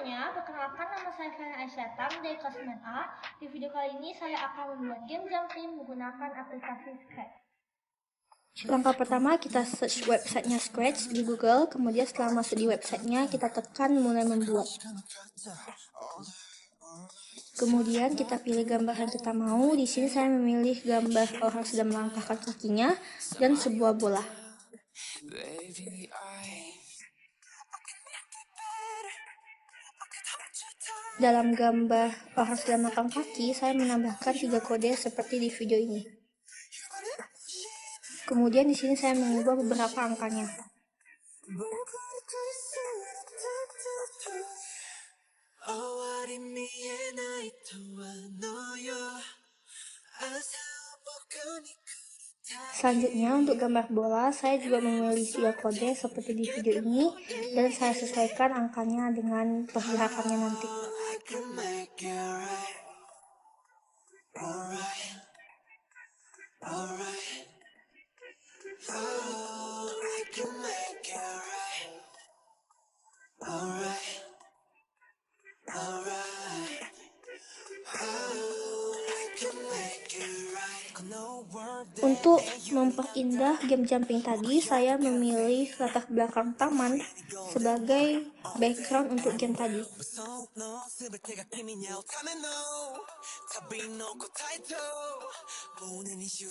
semuanya, perkenalkan nama saya Fena Aisyah dari kelas 9A. Di video kali ini saya akan membuat game jumping menggunakan aplikasi Scratch. Langkah pertama, kita search websitenya Scratch di Google. Kemudian setelah masuk di websitenya, kita tekan mulai membuat. Kemudian kita pilih gambar yang kita mau. Di sini saya memilih gambar orang sedang melangkahkan kakinya dan sebuah bola. Dalam gambar orang sedang melangkahkan kaki, saya menambahkan 3 kode seperti di video ini. Kemudian di sini saya mengubah beberapa angkanya. Selanjutnya untuk gambar bola, saya juga memilih 3 kode seperti di video ini dan saya sesuaikan angkanya dengan pergerakannya nanti. Untuk memperindah game jumping tadi, saya memilih latar belakang taman sebagai background untuk game tadi.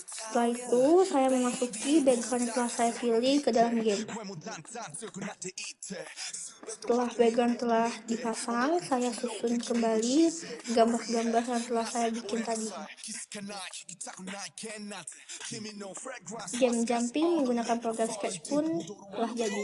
Setelah itu, saya memasuki background yang telah saya pilih ke dalam game. Setelah background telah dipasang, saya susun kembali gambar-gambar yang telah saya bikin tadi. Game jumping menggunakan program Scratch pun telah jadi.